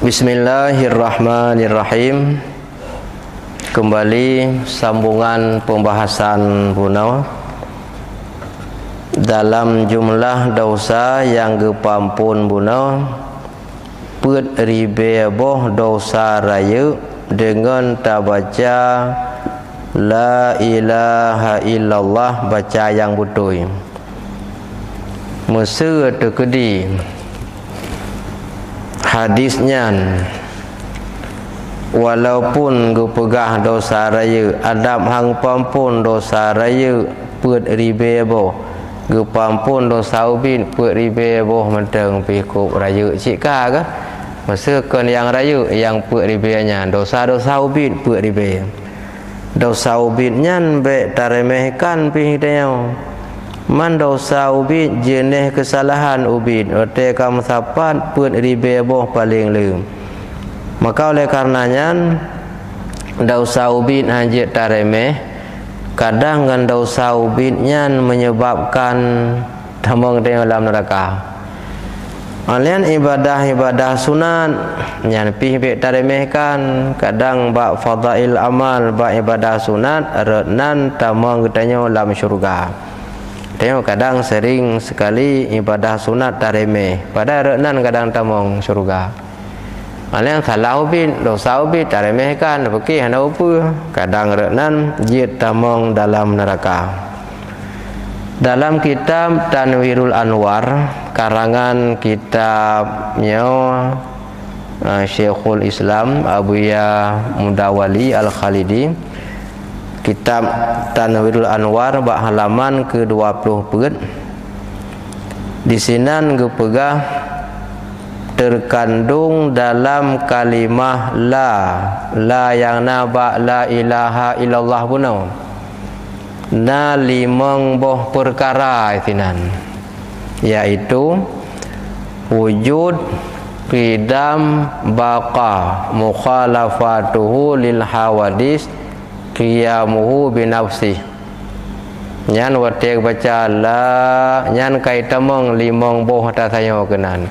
Bismillahirrahmanirrahim. Kembali sambungan pembahasan punau dalam jumlah dosa yang gepampun punau put ribe boh dosa raya dengan tak baca la ilaha illallah, baca yang betul. Mesra terkedi hadisnya, walaupun gu pegah dosa raya adab hang pampun dosa raya put ribe boh gu pampun dosa ubin put ribe boh menteng pikup raya cika ke masa kon yang raya yang put ribenya dosa-dosa ubin put ribe dosa ubin nyan be taremehkan pi teo man dosa ubin jenis kesalahan ubin ote kam sapat put ribe boh paling lem. Maka oleh karenanya dosa ubin hajat taremeh, kadang dengan dosa ubinnya menyebabkan tamang di dalam neraka. Alian ibadah-ibadah sunat yang pihak taremehkan, kadang bak fadail amal bak ibadah sunat renan tamang katanya dalam syurga. Tengok kadang sering sekali ibadah sunat taremeh, pada renan kadang tamang syurga. Alian salah ubin, dosa ubin taremehkan, pergi hana apa, kadang renan jid tamang dalam neraka. Dalam kitab Tanwirul Anwar, karangan kitabnya Syekhul Islam Abuya Mudawali Al-Khalidi, kitab Tanwirul Anwar bak halaman ke-20 di sinan gepegah terkandung dalam kalimah la yang naba la ilaha illallah punau na limang boh perkara isinan, yaitu wujud qidam baqa mukhalafatuhu lil hawadis qiyamuhu binafsih. Nyan watek baca la nyan kaitamong limang boh ta sayo kenan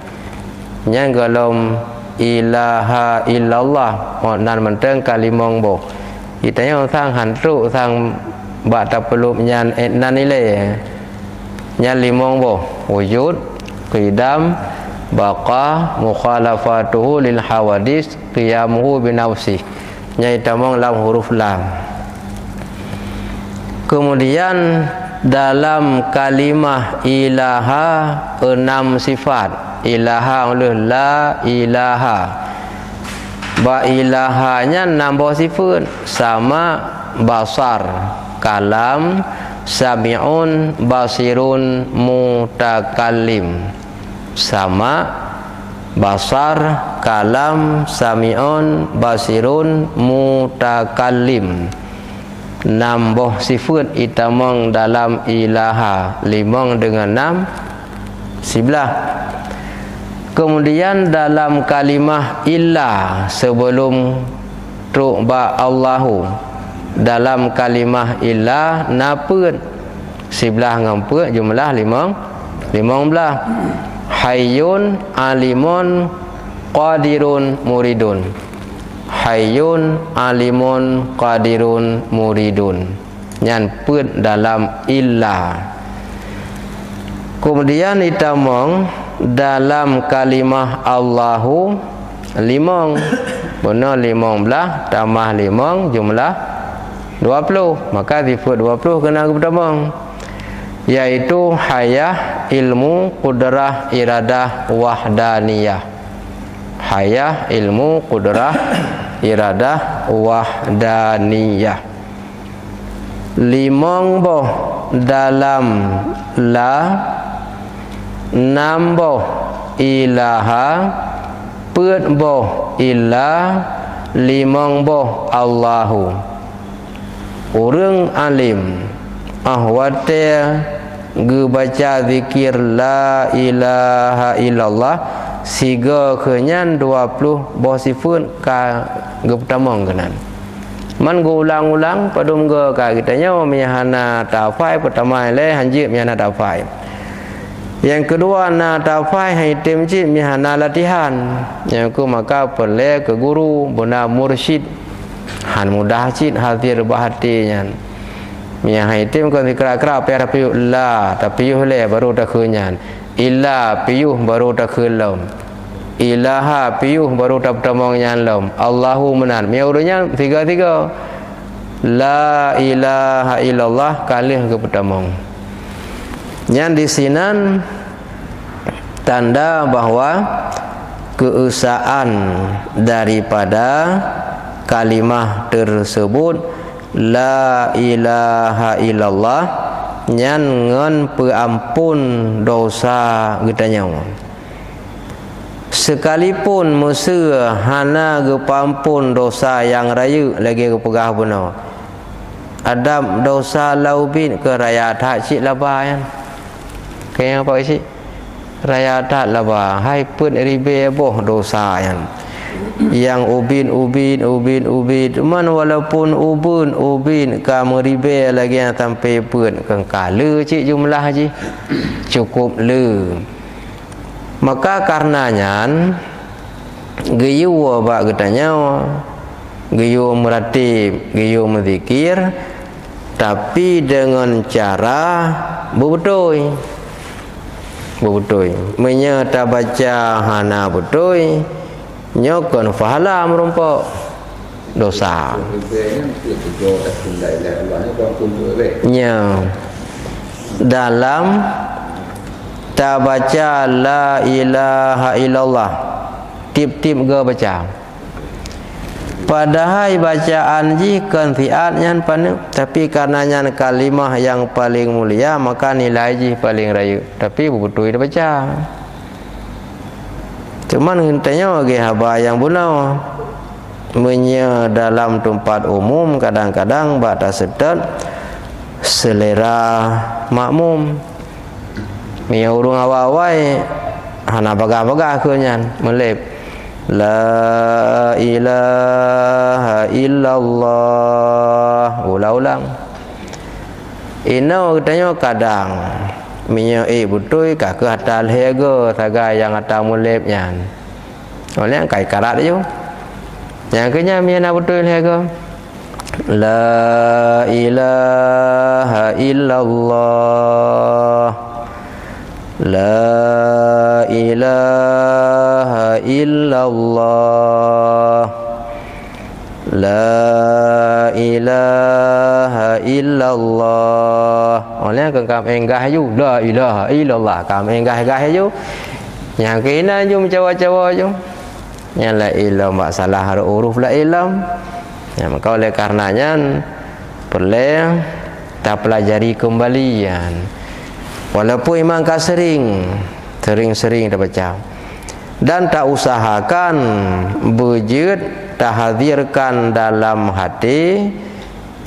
nyan galom ilaha illallah nan menteng kalimong boh itanya sang hantu sang bak tak perlu nyan nan nilai nyan limong boh wujud qidam baqa mukhalafatuhu lil hawadis qiyamuhu binafsih nyai tamong lam huruf lam. Kemudian dalam kalimah ilaha 6 sifat. Ilaha oleh la ilaha. Ba ilahanya 6 sifat sama basar, kalam, sami'un, basirun, mutakallim. Sama basar, kalam, sami'un, basirun, mutakallim. 6 sifat itamang dalam ilaha, 5 dengan 6 11. Kemudian dalam kalimah illa sebelum ba Allahu, dalam kalimah illa naput 11 ngamput jumlah 15. Hayyun alimun qadirun muridun. Hayyun alimun qadirun muridun nyan put dalam illa. Kemudian itamong dalam kalimah Allahu 5 benar 15 tambah 5 jumlah 20, maka sifat 20 kena ketamong, yaitu hayah, ilmu, qudrah, iradah, wahdaniyah. Hayah, ilmu, qudrah, iradah, wahdaniyah. 5 boh dalam la, 6 boh ilaha, put boh illa, 5 boh Allahu. Orang alim ahwate gu baca zikir la ilaha illallah siga kenyan 20 boh sifat ka gu pertamang kenan man gu ulang-ulang padum ge ka kitanya menyahana tafai pertama le hanjib menyahana tafai Yang kedua na tafai hai tim cik mihana latihan. Yang ku maka perle ke guru benda mursyid han mudah cik hadir bahatinya. Mia hai tim kan dikira-kira per piu la tapi le baru dah kunyan. Illa piu baru dah kelom. Ilaha piu baru dah pertamong nyanlom. Allahu menan. Mia urunya tiga-tiga. La ilaha illallah kalih ke pertamong. Yang di sinan tanda bahwa keesaan daripada kalimah tersebut la ilaha illallah nyan ngan peampun dosa getanya. Sekalipun musuh hana gepampun dosa yang raya lagi ke pegah benar. Ada dosa laubin ke raya tak cik labayan. Kayak apa sih? Raya tak labah. Hai pun ribe boh dosa yang ubin man walaupun ubin kamu ribe lagi yang sampai pun kengkala cik jumlah je cukup le. Maka karenanya gayu bak getanya gayu meratib gayu menzikir tapi dengan cara betul menyata baca hana betul nyokon fahala merompak dosa nya dalam tak baca la ilaha illallah tip-tip ke baca padahal bacaan jikan fiatnya panu tapi karenanya kalimah yang paling mulia maka nilai ji paling raya tapi betul dia baca cuman hentanya bagi haba yang benar menya dalam tempat umum kadang-kadang batas sedat selera makmum mia urung awal-awal hana bagah-bagah kenyan melep la ilaha illallah ulang-ulang ina katanya kadang minya betul ka ke atal hega taga yang atal mulepnya oleh kai karat je yang kenya minya betul hega la ilaha illallah la ilaha illallah la ilaha illallah oleh kam enggah ju la ilaha illallah kam enggah ju yang kena ju mencawa-cawa ju yang la ilah masalah huruf la ilam ya maka oleh karenanya perlu tak pelajari kembalian walaupun memang kau sering dah baca dan tak usahakan bujud tak hadirkan dalam hati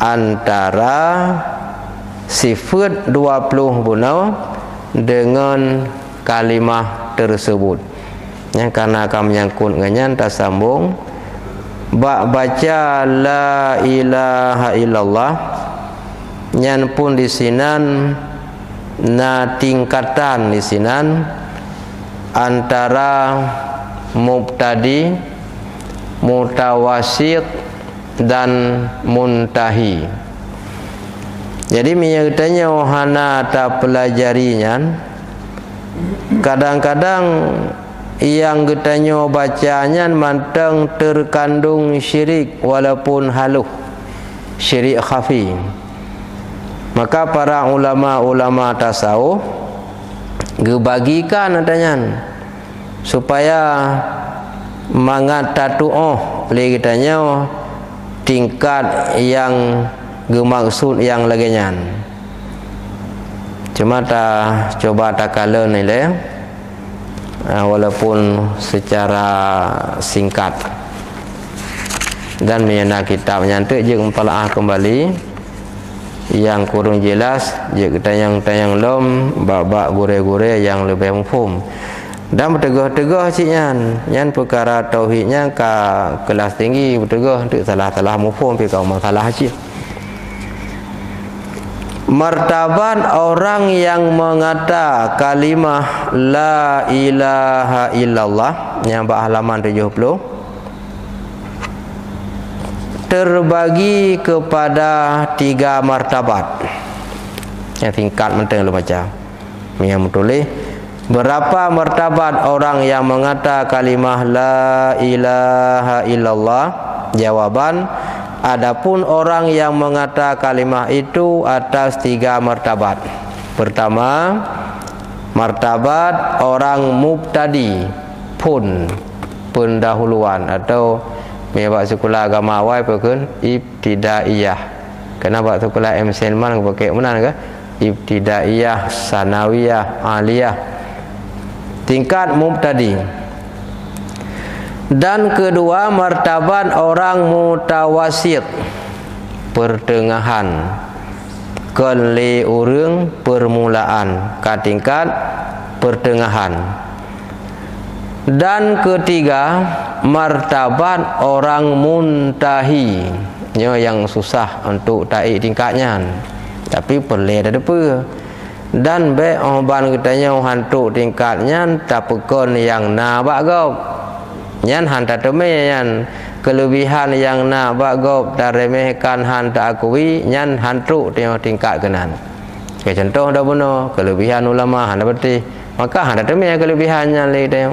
antara sifat 20 bunau dengan kalimah tersebut yang karena kami menyangkut dengan tak sambung baca la ilaha illallah yang pun di sinan na tingkatan di sinan antara mubtadi, mutawasit dan muntahi. Jadi menyertanya wahana tak pelajarinya kadang-kadang yang getanya bacanya mantang terkandung syirik walaupun haluh syirik khafi. Maka para ulama-ulama tasawuf gebagikan adanya supaya mangatatu'oh boleh kitanya tingkat yang gemaksud yang laginya. Cuma tak coba tak kala ni le walaupun secara singkat dan mina kitab nyantuk je mentalaah kembali yang kurang jelas je tayang-tayang lom bab-bab gure-gure yang lebih mufhum dan bertegah-tegah ciknya yang perkara tauhidnya ke kelas tinggi bertegah untuk salah-salah mufhum pi kau masalah cik martabat orang yang mengata kalimah la ilaha illallah yang halaman 70 terbagi kepada 3 martabat. Yang tingkat menteng lu macam yang tulis berapa martabat orang yang mengata kalimah la ilaha illallah. Jawaban, adapun orang yang mengata kalimah itu atas 3 martabat. Pertama, martabat orang mubtadi, pun pendahuluan, atau mewak sekolah agama awal pun ibtidaiyah. Kenapa sekolah M. Selman pakai mana ke? Ibtidaiyah, sanawiyah, aliyah. Tingkat mubtadi. Dan kedua, martabat orang mutawasit, pertengahan, kele urang permulaan, ka tingkat pertengahan. Dan ketiga, martabat orang muntahi, yang susah untuk taik tingkatnya, tapi perlu ada apa. Dan be oban katanya hantu tingkatnya tapekon yang na bagop nyan hanta teme yan kelebihan yang na bagop daremehkan hanta akui nyan hantu tingkat kenan. Ke contoh dah benar kelebihan ulama hanta berarti maka hanta teme kelebihannya le teh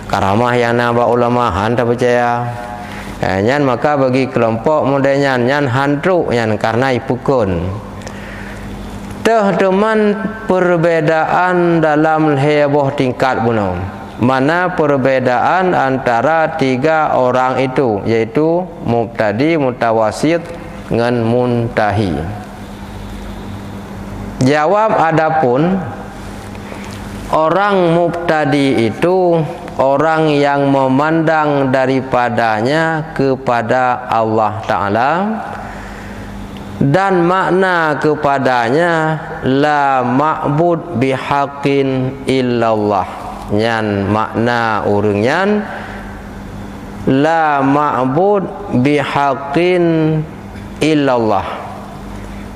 karamah yang na ba ulama hanta percaya nyan maka bagi kelompok modelnya nyan hantu nyan karena ipukun. Teman perbedaan dalam heboh tingkat bunuh. Mana perbedaan antara 3 orang itu, yaitu mubtadi, mutawasit dengan muntahi. Jawab, adapun orang mubtadi itu orang yang memandang daripadanya kepada Allah Ta'ala dan makna kepadanya la ma'bud bihaqqin illallah. Nyan makna urungan la ma'bud bihaqqin illallah,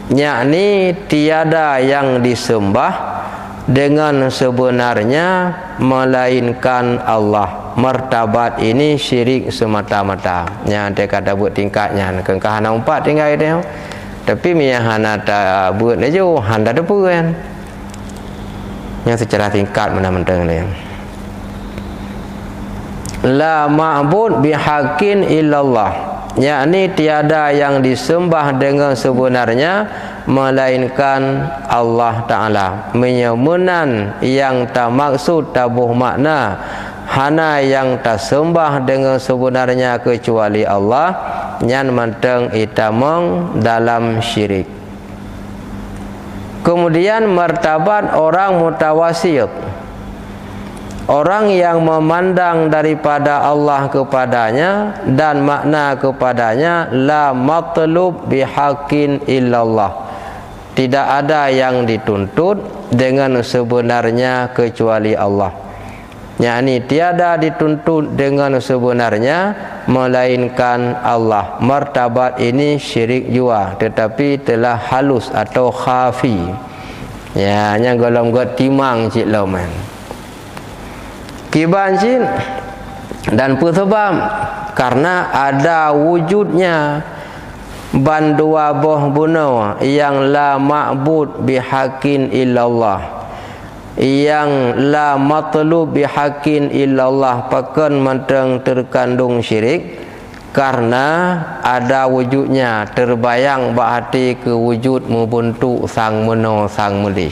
yakni tiada yang disembah dengan sebenarnya melainkan Allah. Martabat ini syirik semata-mata. Yang dia kata buat tingkatnya kengkahan 4 tinggal dia. Tapi mia hana ta buat aja handa ada kan. Yang secara tingkat mana-mana dia. La ma'bud bihaqqin illallah, yakni tiada yang disembah dengan sebenarnya melainkan Allah Ta'ala. Menyemunan yang tak maksud tabuh makna, hana yang tak sembah dengan sebenarnya kecuali Allah, nyan manteng itamong dalam syirik. Kemudian martabat orang mutawasit, orang yang memandang daripada Allah kepadanya dan makna kepadanya la matlub bihaqqin illallah, tidak ada yang dituntut dengan sebenarnya kecuali Allah, yakni tiada dituntut dengan sebenarnya melainkan Allah. Martabat ini syirik jua, tetapi telah halus atau khafi. Ya, yang golong got timang cik loman. Kiban cik dan sebab karena ada wujudnya bandua boh buno yang la ma'bud bihaqqin illallah, yang la matlub bihaqqin illallah, pakan menteng terkandung syirik karena ada wujudnya terbayang bahati ke wujud membentuk sang meno sang muli.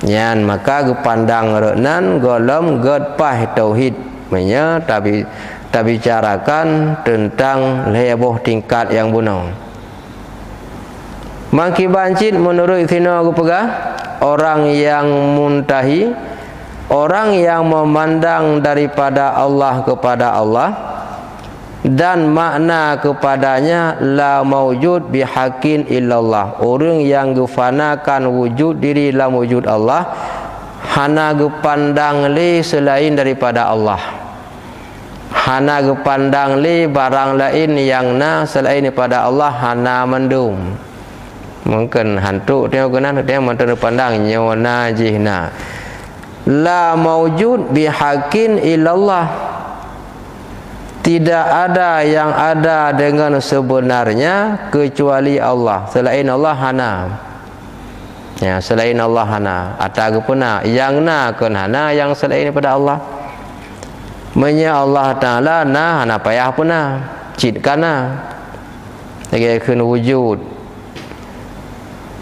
Yan maka kepandang renan golom gedpah tauhid menya tapi bicarakan tentang leboh tingkat yang bunuh. Maki bancit menurut sino aku pegah orang yang muntahi, orang yang memandang daripada Allah kepada Allah dan makna kepadanya la maujud bihaqqin illallah, orang yang gefanakan wujud diri dalam wujud Allah, hana gepandang li selain daripada Allah, hana gepandang li barang lain yang na selain daripada Allah, hana mendum. mungkin hantu dia kena dia mata pandang nyawana jihna la maujud bihaqqin illallah, tidak ada yang ada dengan sebenarnya kecuali Allah. Selain Allah hana. Ya, selain Allah hana. Atau puna yang na kan hana yang selain daripada Allah. Menya Allah Taala na hana payah puna. Cit kana. Lagi kun wujud.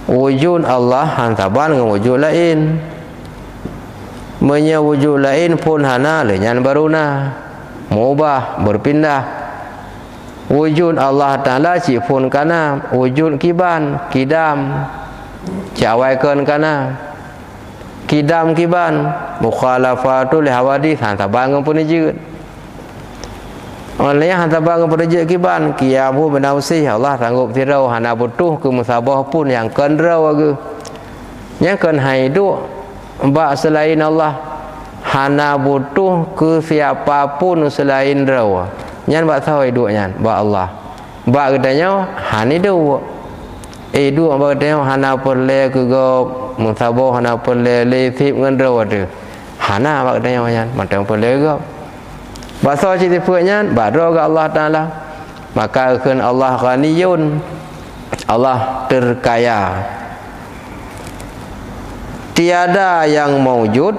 Wujud Allah hantaban dengan wujud lain. Menya wujud lain pun hana lenyan baruna. Mubah berpindah. Wujud Allah Taala ci pun kana wujud kiban kidam cawaikan kana kidam kiban mukhalafatul hawadith hantar bangun pun ijud oleh hantar bangun pun ijud kiban kiamu benausi Allah sanggup tirau hana butuh ke musabah pun yang kendrau agu yang kan haidu mbak selain Allah hana butuh ke siapapun selain rawa nyan bak tahu hidup nyan bak Allah bak katanya hani do hidup bak katanya hana perle ke go musabah hana perle lesip ngan rawa tu hana bak katanya nyan macam perle go bak tahu cerita nyan bak ro ke Allah Taala maka kan Allah ghaniyun, Allah terkaya, tiada yang maujud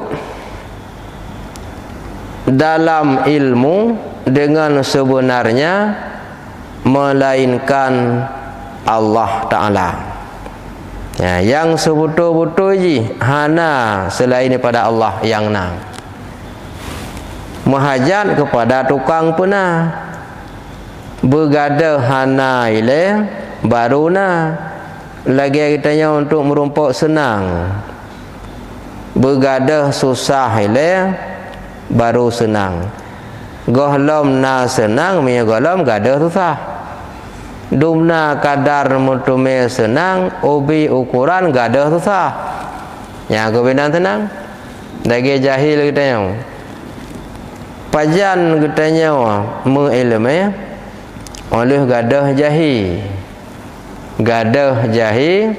dalam ilmu dengan sebenarnya melainkan Allah Ta'ala. Ya, yang sebetul-betul ji hana selain daripada Allah yang na. Menghajat kepada tukang puna bergada hana ile baruna lagi kitanya untuk merumpok senang, bergada susah ile baru senang. Gohlom na senang mi gohlom gada susah. Dumna kadar mutume senang ubi ukuran gada susah. Ya kebenan senang. Lagi jahil kitanya. Pajan kitanya mengilmu oleh gadah jahi. Gadah jahi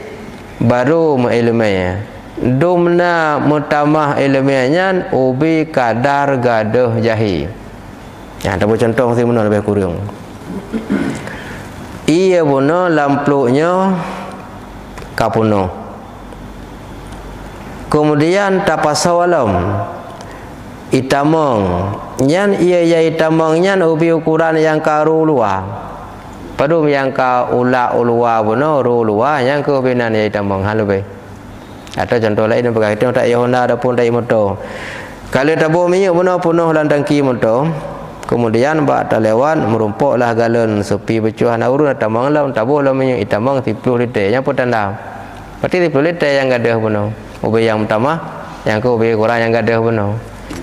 baru mengilmu. Dumna mutamah ilmiahnya ubi kadar gadah jahi. Ya, ada contoh si mana lebih kurang. Ia puno lamplunya kapuno. Kemudian tapasawalam itamong. Nyan ia ya itamong nyan ubi ukuran yang karu luar. Padum yang ka ula ulua puno ru luar yang ke binan ya itamong halube. Atau contoh lain yang berkaitan tak Honda ataupun tak motor. Kalau tabuh minyak punuh landang ki motor, kemudian bak terlewat merumpuklah galon sepi becuhan urun tamang laun tabuh lah minyak itamang 10 liter yang petanda. Berarti 10 liter yang gadah punuh. Ubi yang utama yang ke ubi kurang yang gadah punuh.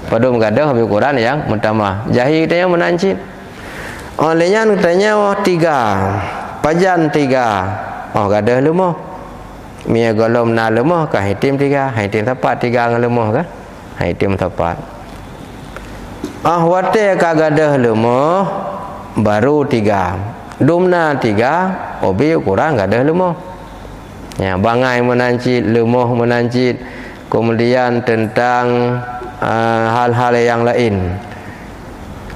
Padum gadah ubi kurang yang utama. Jahi kita yang menancit. Olehnya katanya 3. Pajan 3. Oh gadah lemah. Mia golom na lemah kah hitim 3, hitim tepat 3 ngan lemah kah? Hitim tepat. Wate ka gadah lemah baru 3. Dumna 3, obi kurang gadah lemah. Ya, bangai menancit, lemah menancit, kemudian tentang hal-hal yang lain.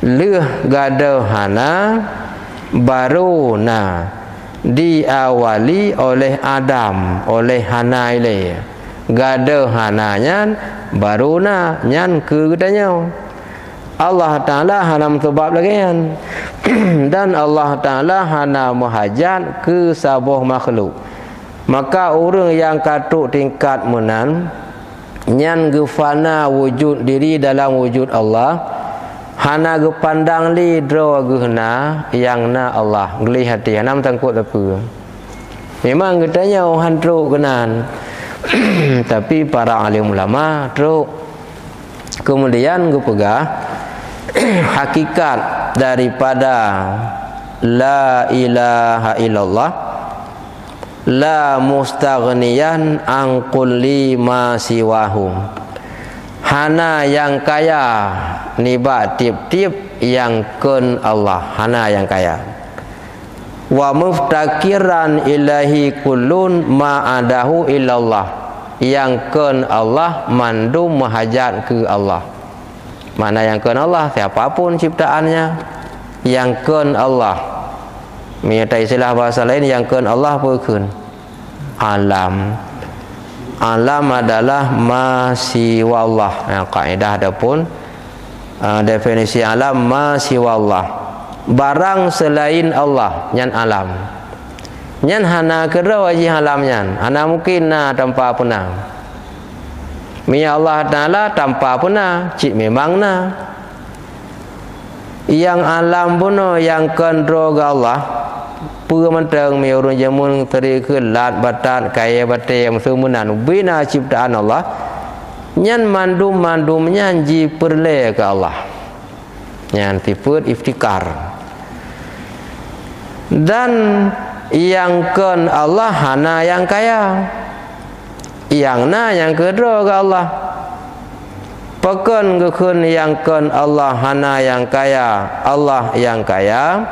Leuh gadah hana baru na diawali oleh Adam, oleh hana ile. Gada hananya baru na nyan ke katanya. Allah Ta'ala hana sebab lagi kan. Dan Allah Ta'ala hana muhajat ke sabuh makhluk. Maka orang yang katuk tingkat menan nyan gefana wujud diri dalam wujud Allah. Hana ge pandang li dro gehna yang na Allah geli hati hanam tangkut apa. Memang katanya orang dro kenan. Tapi para alim ulama dro. Kemudian ge pegah hakikat daripada la ilaha illallah la mustaghniyan an kulli ma siwahu. Hana yang kaya nibat tip-tip yang kun Allah. Hana yang kaya. wa muftakiran ilahi kullun ma'adahu illallah, yang ken Allah mandum menghajat ke Allah. Mana yang ken Allah? Siapapun ciptaannya yang ken Allah. Menyertai istilah bahasa lain, yang ken Allah bukan alam. Alam adalah ma siwa Allah. Kaidah ada pun definisi alam ma siwa Allah, barang selain Allah nyan alam. Nyan hana kera wajih alam nyan, hana mungkin na tanpa puna. Mia Allah Ta'ala tanpa puna, cik memang na. Yang alam puno yang kendro ke Allah, pura mentang mi urun jamun teri ke lat batat kaya batai sumunan bina ciptaan Allah, nyan mandum nyan ji perle ke Allah, nyan tipe iftikar. Dan yang ken Allah hana yang kaya, yang na yang kedua ke Allah. Pekan kekun yang ken Allah hana yang kaya, Allah yang kaya,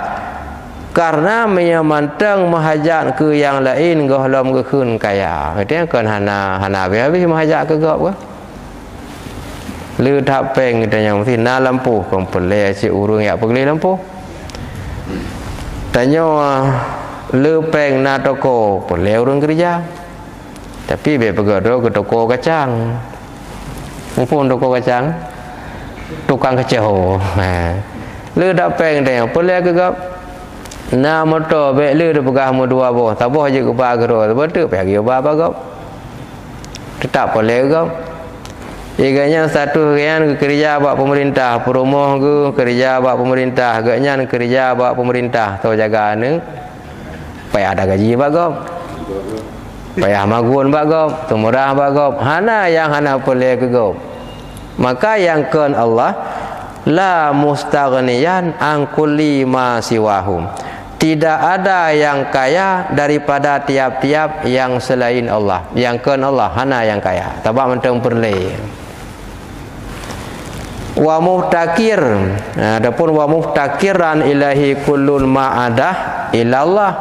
karena menyamantang mahajat ke yang lain gohlom kekun kaya. Itu kan hana habis mahajat ke gop ke. Lu tak peng kita yang mesti na lampu komplit si urung ya pergi lampu. Tanya lu peng na toko boleh urung kerja. Tapi be pergi ke toko kacang. Mumpun toko kacang, tukang kacau. Lu tak peng dia boleh ke gop. Na motor be lu dah pegah mu dua boh, tak boh je ke ba gero, betul pergi ba gop. Tetap boleh gop. Iganya satu harian kerja buat pemerintah, promoh ke kerja buat pemerintah, agaknya kerja buat pemerintah, tahu jaga ni. Payah ada gaji bagop. Payah magun bagop, tumurah bagop. Hana yang hana boleh ke gop. Maka yang ken Allah la mustaghniyan an kulli ma siwahum. Tidak ada yang kaya daripada tiap-tiap yang selain Allah. Yang ken Allah hana yang kaya. Tabak mentang perle. Wa muhtakir, adapun wa muhtakiran ilahi kullun ma'adah ilallah,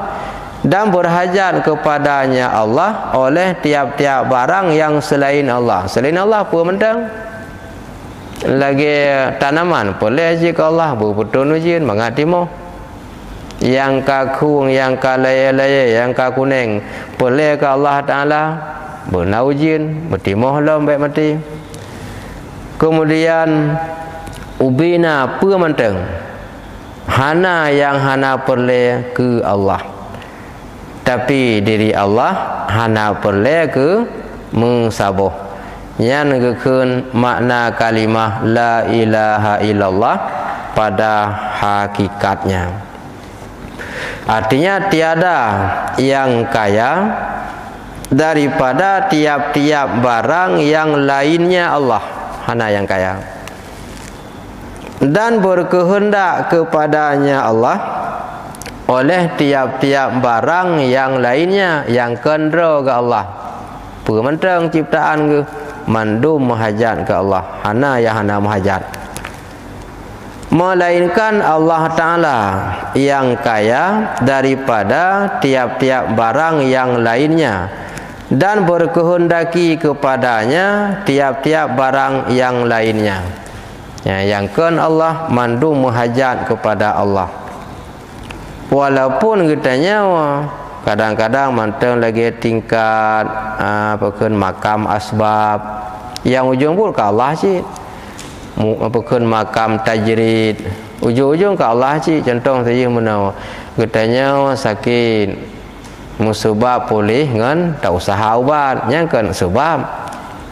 dan berhajat kepadanya Allah oleh tiap-tiap barang yang selain Allah. Selain Allah apa mentang? Lagi tanaman boleh jika Allah berputun ujin mengatimo. Yang kakung, yang kalaya-laya, yang kakuning boleh ke Allah Ta'ala bernaujin, bertimoh lam baik mati. Kemudian ubina apa mentang? Hana yang hana perle ke Allah. Tapi diri Allah hana perle ke mengsabuh. Yang kekun makna kalimah la ilaha illallah pada hakikatnya. Artinya tiada yang kaya daripada tiap-tiap barang yang lainnya Allah. Hana yang kaya. Dan berkehendak kepadanya Allah oleh tiap-tiap barang yang lainnya yang kendra ke Allah. Pementang ciptaan ke mandum mahajat ke Allah. Hana yang hana mahajat. Melainkan Allah Ta'ala yang kaya daripada tiap-tiap barang yang lainnya, dan berkehendaki kepadanya tiap-tiap barang yang lainnya. Ya, yang kan Allah mandu menghajat kepada Allah. Walaupun katanya kadang-kadang manteng lagi tingkat makam asbab, yang ujung pun ke Allah sih. Makam tajrid, ujung-ujung ke Allah sih. Contoh saja mana katanya sakit musabab pulih kan tak usaha ubat, yang kan sebab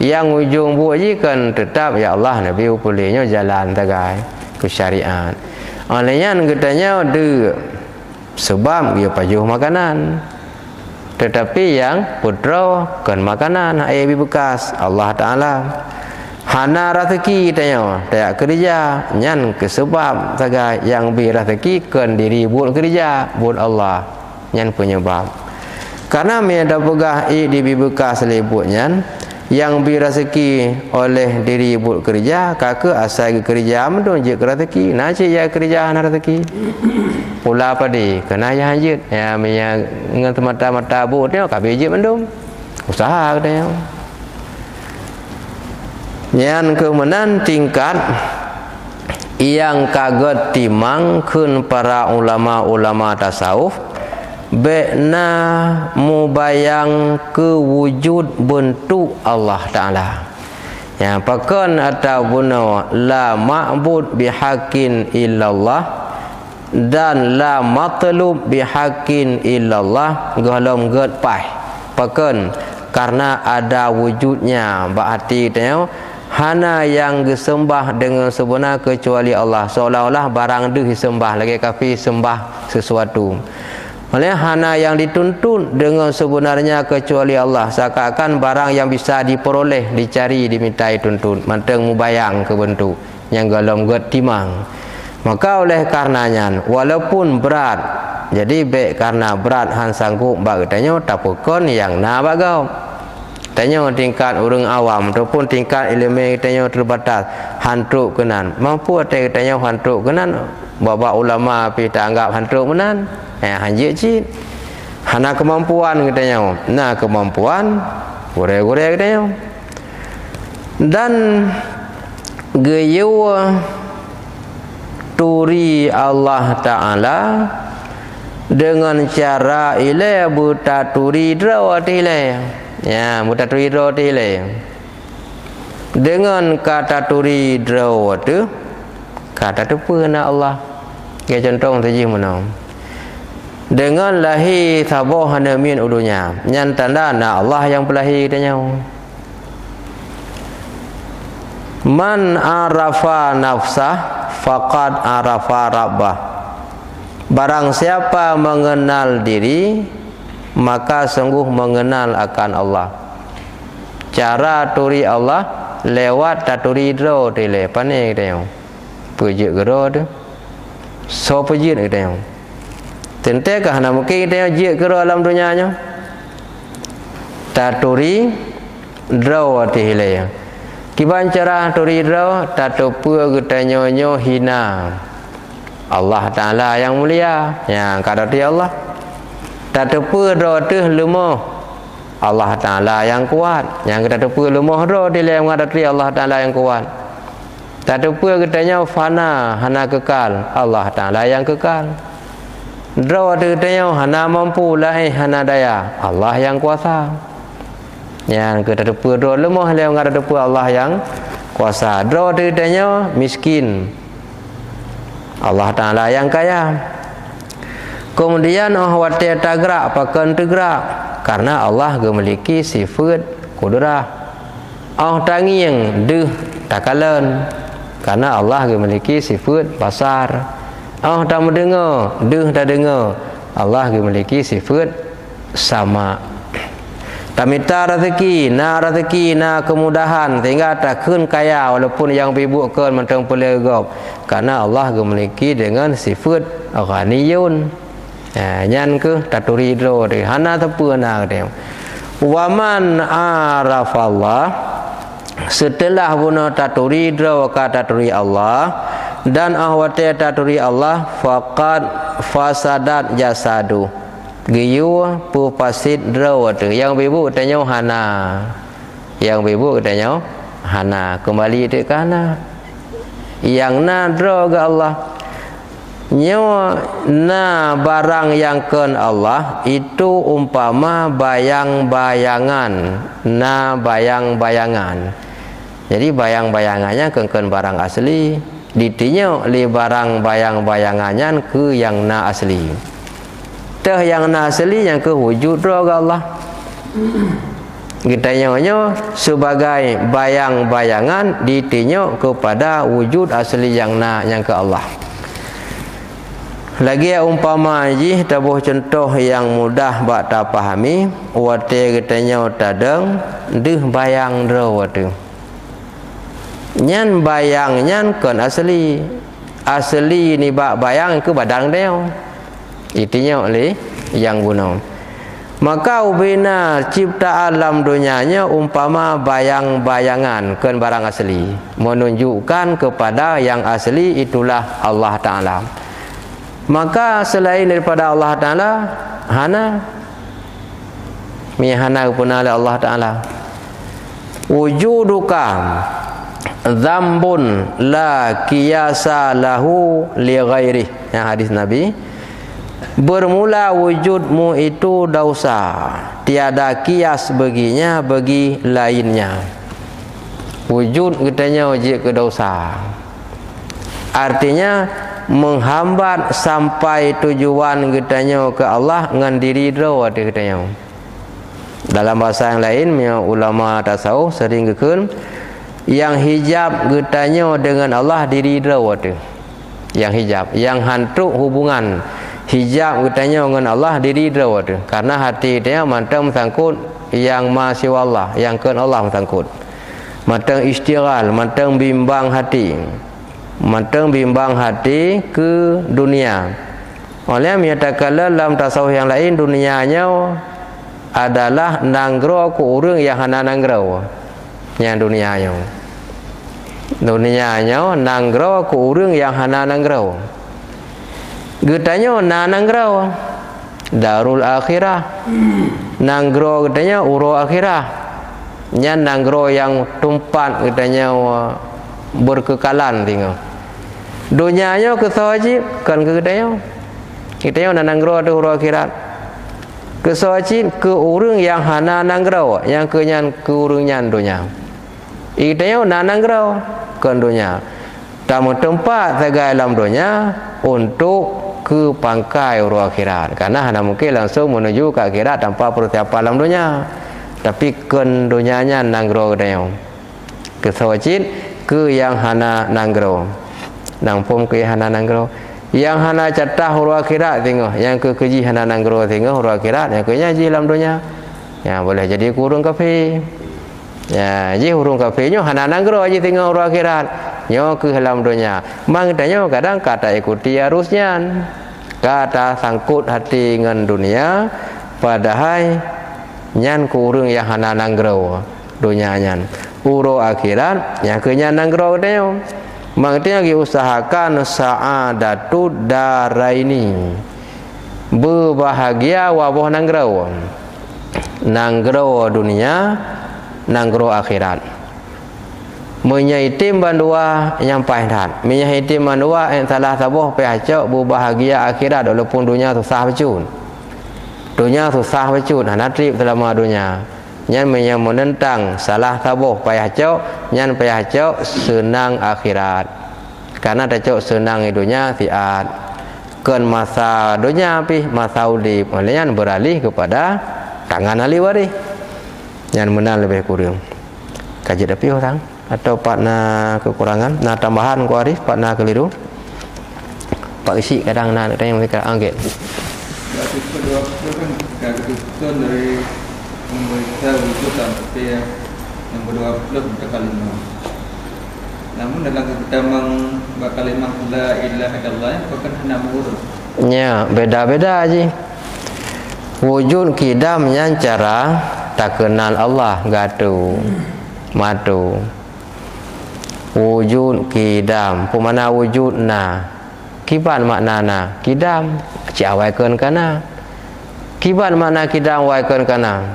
yang ujung buat je kan tetap ya Allah Nabi pulihnya jalan tagai ke syariat. Olehnya katanya ada sebab dia pajuh makanan, tetapi yang putra kan makanan air bekas Allah Ta'ala. Hana rezeki tanya tak kerja nyan ke sebab tagai yang bi rezeki kan diri buat kerja buat Allah nyan penyebab. Karena me ada pegah di bekas lebutnya yang bi rezeki oleh diri buat kerja kakak asal kerja mendon je rezeki na je ya kerja na rezeki pula apa di kena ya hanjit ya dengan mata-mata buat dia kabeh je mendon usaha dia yang kemenan tingkat yang kaget timang kun para ulama-ulama tasawuf bekna mubayang ke wujud bentuk Allah Ta'ala ya pakon atau buno la ma'bud bihaqqin illallah dan la matlub bihaqqin illallah golom get pai pakon karena ada wujudnya berarti tengok hana yang disembah dengan sebenar kecuali Allah seolah-olah barang tu disembah lagi kafir sembah sesuatu. Oleh hana yang dituntut dengan sebenarnya kecuali Allah seakan-akan barang yang bisa diperoleh dicari dimintai tuntut manteng mubayang ke bentuk yang golong get timang maka oleh karenanya walaupun berat jadi baik karena berat han sanggup bak tanya tapukon yang na bagau tanya tingkat orang awam ataupun tingkat ilmu tanya terbatas hantuk kenan mampu tanya hantuk kenan bapa ulama pi tak anggap hantuk menan hanjit cit hana kemampuan katanya nah kemampuan gore-gore katanya dan geyo turi Allah Ta'ala dengan cara ilai buta turi drawati ilai ya buta turi drawati ilai dengan kata turi drawati kata tu pun Allah ke contoh saja mana dengan lahir sabah hana min ulunya nyan tanda na Allah yang pelahir katanya man arafa nafsah faqad arafa rabbah barang siapa mengenal diri maka sungguh mengenal akan Allah cara turi Allah lewat taturi dro tile pane katanya pujik gero tu so pujit katanya tentu kah nak mungkin kita jik ke dalam dunia nya taturi draw ati hilai kiban cara turi draw tatupu getanya nyo hina Allah Ta'ala yang mulia yang kadati Allah tatupu draw tu lemah Allah Ta'ala yang kuat yang tatupu lemah draw dilai kadati Allah Ta'ala yang kuat tatupu getanya fana hana kekal Allah Ta'ala yang kekal draw tu tanya hana mampu lain hana daya Allah yang kuasa yang kita depu draw lemah yang ada depu Allah yang kuasa draw tu tanya miskin Allah Ta'ala yang kaya kemudian watia tagrak pakan tegrak karena Allah memiliki sifat kudrah tangiang deh takalan karena Allah memiliki sifat basar tak mendengar, tak dengar. Allah memiliki sifat sama. Tak minta rezeki, na kemudahan sehingga takkan kaya walaupun yang bibukkan mentang pelegop. Karena Allah memiliki dengan sifat ghaniyun. Nyan ke taturi dro de hana tepu na de. Wa man arafallah setelah guna taturi dro ka taturi Allah dan ahwati taturi Allah faqad fasadat jasadu giyu pu pasit drawatu yang bibu tanya hana yang bibu tanya hana kembali ke kana yang na draw ke Allah nyo na barang yang ken Allah itu umpama bayang-bayangan na bayang-bayangan jadi bayang-bayangannya ken barang asli ditinyo li barang bayang-bayangannya ke yang na asli teh yang na asli yang ke wujud roh Allah kita nyonya sebagai bayang-bayangan ditinyo kepada wujud asli yang na yang ke Allah lagi umpama ji tabuh contoh yang mudah bak ta pahami wate kita nyo tadeng deh bayang roh wate nyan bayang nyan kan asli ni bak bayang ke badang dia itinya oleh yang guna Maka ubina cipta alam dunianya umpama bayang-bayangan kan barang asli, menunjukkan kepada yang asli itulah Allah Ta'ala. Maka selain daripada Allah Ta'ala, hana mihana punala Allah Ta'ala. Wujuduka dzambun la qiyasa lahu li ghairi. Ya, hadis Nabi. Bermula wujudmu itu dosa, tiada kias baginya bagi lainnya. Wujud katanya wajib ke dosa. Artinya menghambat sampai tujuan katanya ke Allah dengan diri draw katanya. Dalam bahasa yang lain, ulama tasawuf sering kekun yang hijab katanya dengan Allah diri draw tu. Yang hijab, yang hantuk hubungan hijab katanya dengan Allah diri draw tu. Karena hati dia mantang sangkut yang masih Allah, yang kan Allah sangkut. Mantang istighal, mantang bimbang hati. Mantang bimbang hati ke dunia. Oleh menyatakan dalam tasawuf yang lain, dunianya adalah nanggro ku urang yang hana nanggro. Yang dunianya. Dunianya nanggro ku urang yang hana nanggro. Getanya na nanggro darul akhirah. Nanggro getanya uro akhirah. Nya nanggro yang tempat getanya berkekalan tinggal. Dunianya kesawajib kan ketanya. Kitanya na nanggro ada uro akhirat. Kesawajib ke urang yang hana nanggro, yang kenyan ke urangnya dunia. Kitanya na nanggro kan dunia. Tamu tempat segai dalam dunia untuk ke pangkai uru akhirat. Karena hana mungkin langsung menuju ke akhirat tanpa persiapan dalam dunia. Tapi ken dunianya nanggro katanya. Kesawajib ke yang hana nanggro. Nangpum ke yang hana nanggro. Yang hana catah uru akhirat tengok. Yang ke keji hana nanggro tengok uru akhirat. Yang ke nyaji dalam dunia. Ya boleh jadi kurung kafe. Ya ji hurung kafe nyo hana nanggro aja tengok uru akhirat. Nyo ke dalam dunia. Mang tanya kadang kata ikuti arusnya. Kata sangkut hati dengan dunia. Padahal nyan kurung yang hana nanggro dunia nyan. Uru akhirat yang ke nyan nanggro katanya. Maknanya diusahakan sa'adatud daraini, berbahagia wabah nanggro. Nanggro dunia, nanggro akhirat. Menyaitim bandua yang pahidat. Menyaitim bandua yang salah sabuh pihacok berbahagia akhirat walaupun dunia susah bacun. Dunia susah bacun, hanatrip selama dunia. Nyan menentang salah sabuh pihacok, nyan pihacok senang akhirat. Karena tacok senang dunia siat. Kan masa dunia pi masa udip. Olehnya beralih kepada tangan ahli waris. Nyan menang lebih kurang. Kaji tapi orang atau partna kekurangan, nah tambahan ku arif partna keliru. Pak isi kadang nak yang mereka angkat. Berarti kedua kan keputusan dari membaca wujud sampai yang berdua belum kalimat. Namun dalam ketamang kalimat la ilaha illallah bukan hanya mengurus. Ya, beda-beda aja. Wujud kidamnya cara tak kenal Allah gatu. Matu. Wujud kidam, pemana wujud na. Kiban maknana kidam, ciawaikan kana. Kiban makna kidam waikan kana.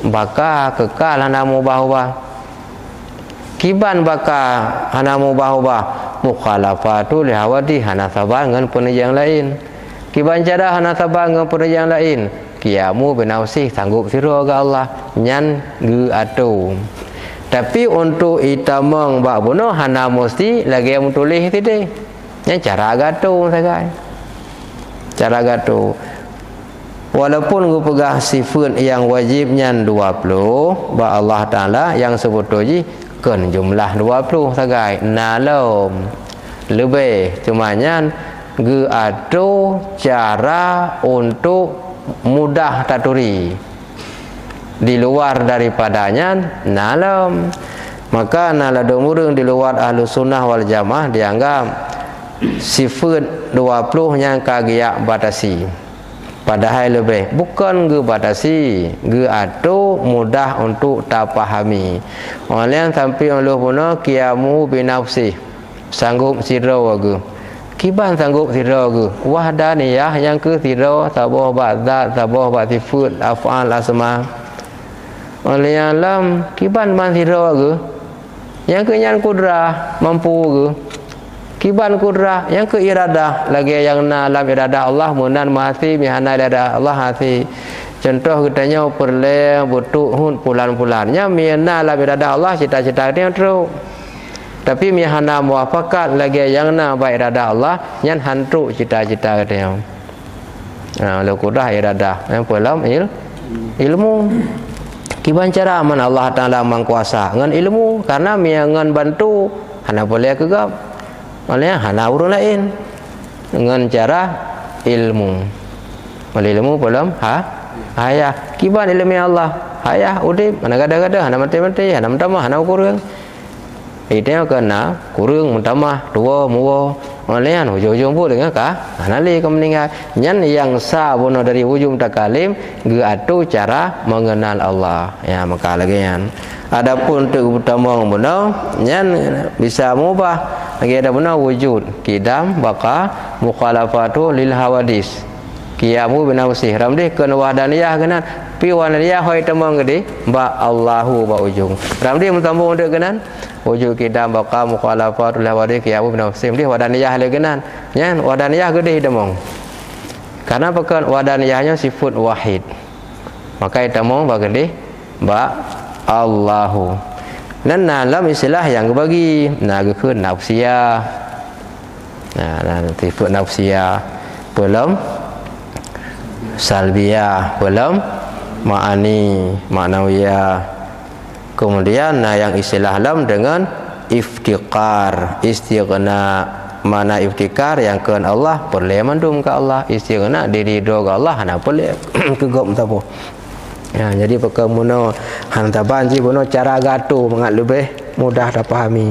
Baka kekal hana mubah-ubah. Kiban baka hana mubah-ubah. Mukhalafatu lihawadi hana sabar dengan penejang lain. Kiban cara hana sabar dengan penejang lain. Kiamu benawsih sanggup siro ke Allah. Nyan ge atu. Tapi untuk itamang bak bunuh hana mesti lagi yang tulis tadi. Yang cara gatu sagai. Cara gatu. Walaupun gue pegah sifat yang wajibnya 20 ba Allah Taala yang sebetulnya kan jumlah 20 sagai. Nalom lebih cumanya gue ada cara untuk mudah taturi. Di luar daripadanya nalam. Maka nalado murung di luar ahlu sunnah wal jamaah dianggap sifat 20 yang kagiak batasi padahal lebih bukan ge batasi ge atu mudah untuk tak pahami orang sampai Allah punya qiyamu binafsi sanggup sirau ge kiban sanggup sirau ge wahdaniyah yang ke sirau tabah ba'zat tabah ba'sifut af'al asma oleh alam kiban man sirau ge yang ke nyan kudrah mampu ge kiban kudrah yang ke iradah lagi yang na alam iradah Allah munan mahasi mihana iradah Allah hasi contoh katanya perle butuh hun pulan-pulannya mihana alam iradah Allah cita-cita dia terus tapi mihana muafakat lagi yang na ba iradah Allah nyan hantu cita-cita dia lu kudrah iradah yang pelam ilmu kiban cara man Allah Taala mangkuasa ngan ilmu karena miangan bantu hana boleh kegap oleh hana urang lain dengan cara ilmu. Oleh ilmu belum hayah kiban ilmu Allah hayah udip mana gada-gada hana mati-mati hana mentamah hana kurang itu kena kurang mentamah dua muwa oleh hujung-hujung pun dengan hana li ke meninggal nyan yang sah bono dari ujung takalim ge atu cara mengenal Allah ya maka lagi yan adapun untuk utama bono nyan bisa mubah lagi ada benar wujud kidam baka mukhalafatu lil hawadis qiyamu binafsi ramdih kana wahdaniyah kenan pi wahdaniyah hoi temang gede ba Allahu ba ujung ramdih mentambung untuk kenan wujud kidam baka mukhalafatu lil hawadis qiyamu binafsi ramdih wahdaniyah le kenan nyan wahdaniyah gede temang karena pekan wahdaniyahnya sifat wahid maka temang ba gede ba Allahu dan dalam istilah yang bagi ke nafsiyah sifat nafsiyah belum salbiyah belum ma'nawiyah kemudian yang istilah lam dengan iftiqar istighna mana iftikar yang ke Allah boleh mandum ke Allah istighna diridho ke Allah hana boleh kegop tapo ya, jadi pekemuno hantaban ji bono cara gato mengat lebih mudah dah pahami.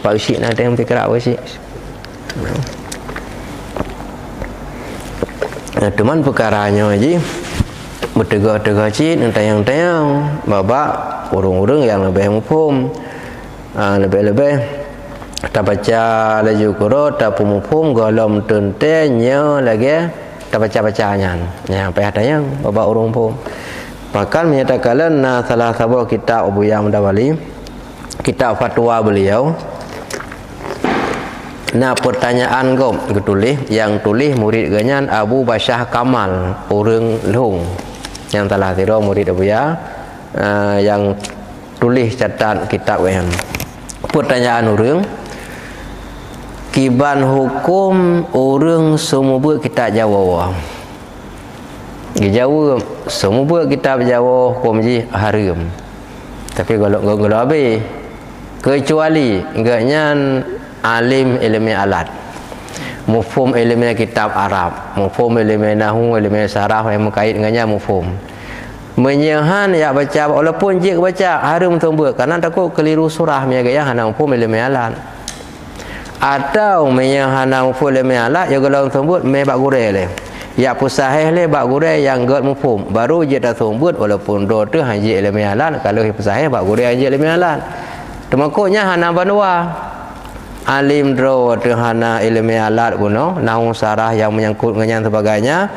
Pak Syik nak tengok fikir apa sih? Nah, teman perkaranya ji bertegak-tegak cik tayang-tayang babak urung-urung yang lebih mufhum lebih-lebih tak baca laju kuro tak pumufum golom tentenya lagi baca-bacanya yang payah tayang babak urung pun bahkan menyatakan salah satu kitab Abu Yang Mendawali kitab fatwa beliau pertanyaan gom tulis yang tulis murid ganyan Abu Basyah Kamal urang Lung yang telah tiru murid Abu Ya yang tulis catat kitab yang pertanyaan urang kiban hukum orang semua buat kitab Jawa. Di Jawa semua buat kitab Jawa hukum ji haram. Tapi kalau habis kecuali enggaknya alim ilmu alat. Mufhum ilmu kitab Arab, mufhum ilmu nahwu, ilmu saraf yang berkait dengannya mufhum. Menyahan ya baca walaupun jik baca haram tumbuk karena takut keliru surah nya gaya hana mufhum ilmu alat. Atau menyahana mufhum ilmu alat ya kalau sebut me bak gure le ya pusahih le bak gure yang gat mufhum baru je dah sebut walaupun do tu haji ilmu alat kalau pusahih bak gure haji ilmu alat temakuknya hana banua alim dro tu hana ilmu alat kuno nahwu sarah yang menyangkut dengan sebagainya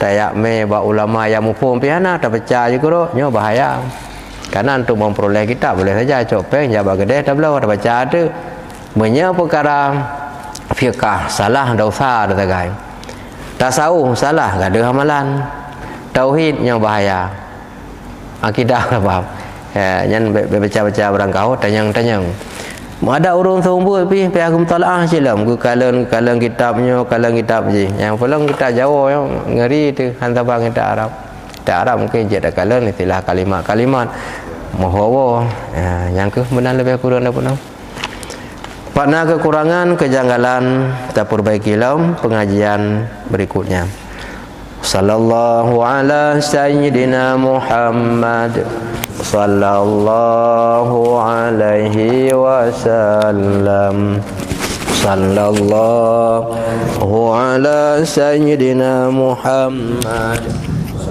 tayak me bak ulama yang mufhum pihana tak baca juga nyo bahaya karena untuk memperoleh kitab boleh saja copeng jabak gede tak belum tak baca tu banyak perkara fiqah salah dosa ada tagai tasawuf salah gak ada amalan tauhid yang bahaya akidah apa yang baca-baca berangkau tanyang-tanyang ada urung sumbu pi aku mutalaah silam ku kalang kitabnya kalang kitab je yang pulang kita Jawa yang ngeri tu hantar bang kita Arab mungkin je ada kalang istilah kalimat-kalimat mahawa yang ke benar lebih kurang apa nak pada kekurangan kejanggalan kita perbaiki dalam pengajian berikutnya. Sallallahu ala sayyidina Muhammad sallallahu alaihi wasallam. sallallahu ala sayyidina Muhammad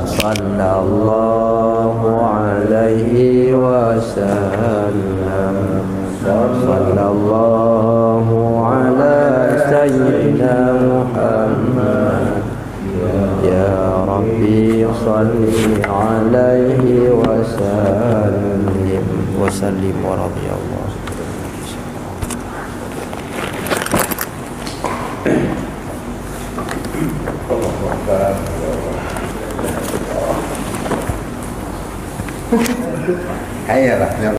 sallallahu alaihi wasallam sallallahu ala sayyidina Muhammad ya Rabbi salli alaihi wasallim wa sallim wa radiyallahu. Kaya lah.